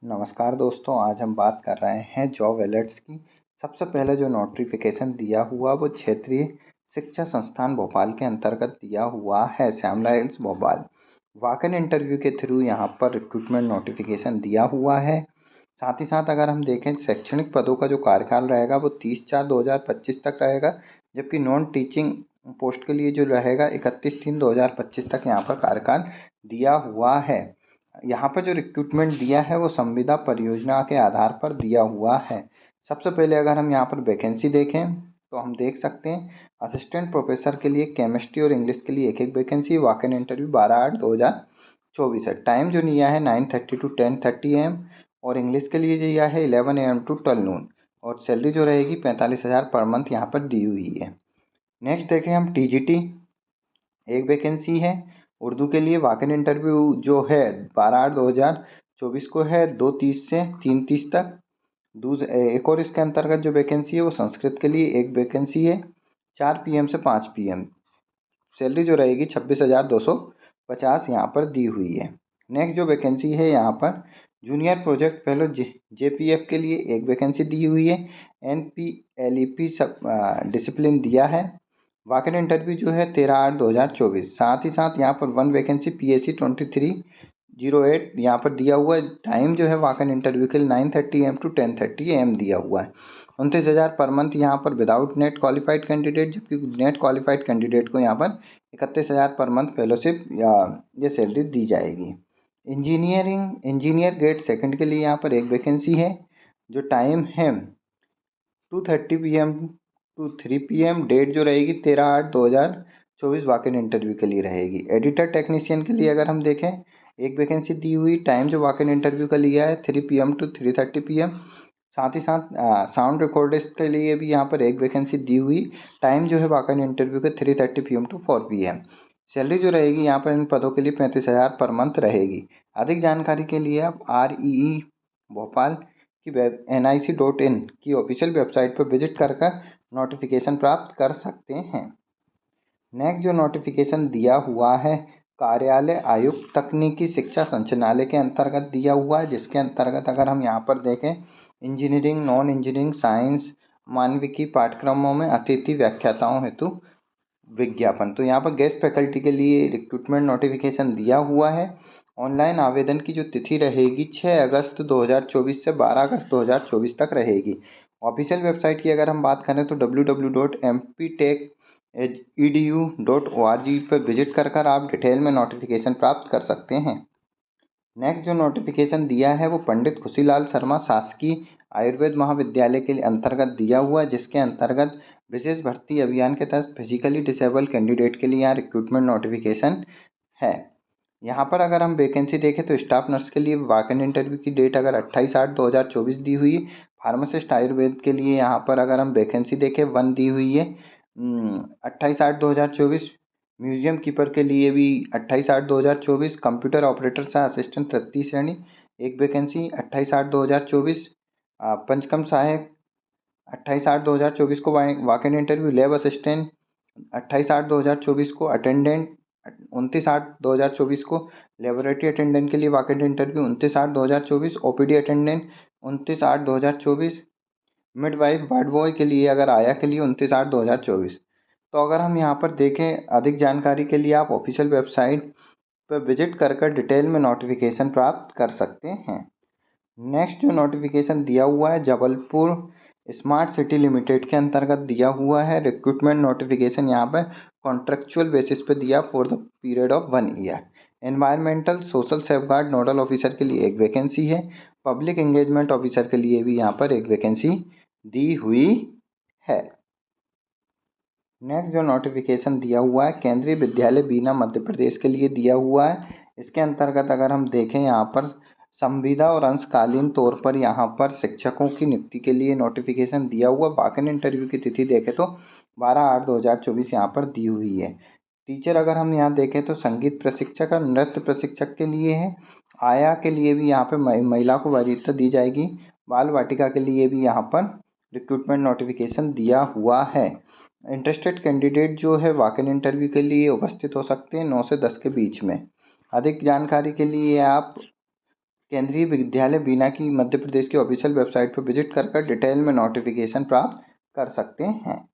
नमस्कार दोस्तों, आज हम बात कर रहे हैं जॉब अलर्ट्स की। सबसे पहले जो नोटिफिकेशन दिया हुआ वो क्षेत्रीय शिक्षा संस्थान भोपाल के अंतर्गत दिया हुआ है, Shyamla Hills Bhopal. Walk in interview के थ्रू यहाँ पर रिक्रूटमेंट नोटिफिकेशन दिया हुआ है। साथ ही साथ अगर हम देखें शैक्षणिक पदों का जो कार्यकाल रहेगा वो 30/4/2025 तक रहेगा, जबकि नॉन टीचिंग पोस्ट के लिए जो रहेगा 31/3/2025 तक यहाँ पर कार्यकाल दिया हुआ है। यहाँ पर जो रिक्रूटमेंट दिया है वो संविदा परियोजना के आधार पर दिया हुआ है। सबसे पहले अगर हम यहाँ पर वैकेंसी देखें तो हम देख सकते हैं असिस्टेंट प्रोफेसर के लिए केमिस्ट्री और इंग्लिश के लिए एक वैकेंसी। वॉक इन इंटरव्यू 12/8/2024 है। टाइम जो दिया है 9:30 to 10:30 AM और इंग्लिश के लिए दिया है 11 AM to 12 noon और सैलरी जो रहेगी 45,000 पर मंथ यहाँ पर दी हुई है। नेक्स्ट देखें हम TGT एक वैकेंसी है। उर्दू के लिए वॉक इन इंटरव्यू जो है 12/8/2024 को है 2:30 से 3:30 तक। एक और इसके अंतर्गत जो वैकेंसी है वो संस्कृत के लिए एक वैकेंसी है 4 PM से 5 PM। सैलरी जो रहेगी 26,250 यहाँ पर दी हुई है। नेक्स्ट जो वैकेंसी है यहाँ पर जूनियर प्रोजेक्ट फेलो JPF के लिए एक वैकेंसी दी हुई है। NPLEP सब डिसिप्लिन दिया है। वॉक इन इंटरव्यू जो है 13/8/2024। साथ ही साथ यहाँ पर 1 वैकेंसी PSC 2308 यहाँ पर दिया हुआ है। टाइम जो है वॉक इन इंटरव्यू के लिए 9:30 AM to 10:30 AM दिया हुआ है। 29,000 पर मंथ यहाँ पर विदाउट नेट क्वालिफाइड कैंडिडेट, जबकि नेट क्वालिफाइड कैंडिडेट को यहाँ पर 31,000 पर मंथ फेलोशिप या ये सैलरी दी जाएगी। इंजीनियर ग्रेड सेकंड के लिए यहाँ पर एक वैकेंसी है। जो टाइम है 2:30 PM to 3 PM। डेट जो रहेगी 13/8/2024 वॉक इन इंटरव्यू के लिए रहेगी। एडिटर टेक्नीशियन के लिए अगर हम देखें एक वैकेंसी दी हुई। टाइम जो वॉक इन इंटरव्यू का लिया है 3 PM to 3:30 PM। साथ ही साथ साउंड रिकॉर्डिस्ट के लिए भी यहाँ पर एक वैकेंसी दी हुई। टाइम जो है वॉक इन इंटरव्यू का 3:30 PM to 4 PM। सैलरी जो रहेगी यहाँ पर इन पदों के लिए 35,000 पर मंथ रहेगी। अधिक जानकारी के लिए आप REE भोपाल की वेब nic.in की ऑफिशियल वेबसाइट पर विजिट कर नोटिफिकेशन प्राप्त कर सकते हैं। नेक्स्ट जो नोटिफिकेशन दिया हुआ है कार्यालय आयुक्त तकनीकी शिक्षा संचालनालय के अंतर्गत दिया हुआ है, जिसके अंतर्गत अगर हम यहाँ पर देखें इंजीनियरिंग, नॉन इंजीनियरिंग, साइंस, मानविकी पाठ्यक्रमों में अतिथि व्याख्याताओं हेतु विज्ञापन। तो यहाँ पर गेस्ट फैकल्टी के लिए रिक्रूटमेंट नोटिफिकेशन दिया हुआ है। ऑनलाइन आवेदन की जो तिथि रहेगी 6 अगस्त 2024 से 12 अगस्त 2024 तक रहेगी। ऑफिशियल वेबसाइट की अगर हम बात करें तो www.mptech.edu.org पर विजिट कर आप डिटेल में नोटिफिकेशन प्राप्त कर सकते हैं। नेक्स्ट जो नोटिफिकेशन दिया है वो पंडित खुशीलाल शर्मा शासकीय आयुर्वेद महाविद्यालय के अंतर्गत दिया हुआ है, जिसके अंतर्गत विशेष भर्ती अभियान के तहत फिजिकली डिसेबल कैंडिडेट के लिए यहाँ रिक्रूटमेंट नोटिफिकेशन है। यहाँ पर अगर हम वैकेंसी देखें तो स्टाफ नर्स के लिए वॉक इन इंटरव्यू की डेट अगर 28/8/2024 दी हुई। फार्मासिस्ट आयुर्वेद के लिए यहाँ पर अगर हम वैकेंसी देखें 1 दी हुई है 28/8/2024। म्यूजियम कीपर के लिए भी 28/8/2024। कंप्यूटर ऑपरेटर सह असिस्टेंट तृतीय श्रेणी एक वैकेंसी 28/8/2024। पंचकम सहायक 28/8/2024 को walk in interview. Lab assistant 28/8/2024 को। अटेंडेंट 29/8/2024 को। लेबोरेटरी अटेंडेंट के लिए walk in interview 29/8/2024। OPD attendant 29/8/2024। Midwife ward boy के लिए अगर आया के लिए 29/8/2024। तो अगर हम यहाँ पर देखें अधिक जानकारी के लिए आप ऑफिशियल वेबसाइट पर विजिट कर डिटेल में नोटिफिकेशन प्राप्त कर सकते हैं। नेक्स्ट जो नोटिफिकेशन दिया हुआ है जबलपुर स्मार्ट सिटी लिमिटेड के अंतर्गत दिया हुआ है। रिक्रूटमेंट नोटिफिकेशन यहाँ पर कॉन्ट्रेक्चुअल बेसिस पे दिया for the period of 1 year. Environmental social safeguard nodal officer के लिए एक वैकेंसी है। पब्लिक एंगेजमेंट ऑफिसर के लिए भी यहाँ पर एक वैकेंसी दी हुई है। नेक्स्ट जो नोटिफिकेशन दिया हुआ है केंद्रीय विद्यालय बीना मध्य प्रदेश के लिए दिया हुआ है। इसके अंतर्गत अगर हम देखें यहाँ पर संविदा और अंशकालीन तौर पर यहाँ पर शिक्षकों की नियुक्ति के लिए नोटिफिकेशन दिया हुआ। वॉक इन इंटरव्यू की तिथि देखें तो 12/8/2024 यहाँ पर दी हुई है। टीचर अगर हम यहाँ देखें तो संगीत प्रशिक्षक और नृत्य प्रशिक्षक के लिए है। आया के लिए भी यहाँ पर महिला को वरीयता दी जाएगी। बाल वाटिका के लिए भी यहाँ पर रिक्रूटमेंट नोटिफिकेशन दिया हुआ है। इंटरेस्टेड कैंडिडेट जो है वॉक इन इंटरव्यू के लिए उपस्थित हो सकते हैं 9 से 10 के बीच में। अधिक जानकारी के लिए आप केंद्रीय विद्यालय बीना की मध्य प्रदेश की ऑफिशियल वेबसाइट पर विजिट कर डिटेल में नोटिफिकेशन प्राप्त कर सकते हैं।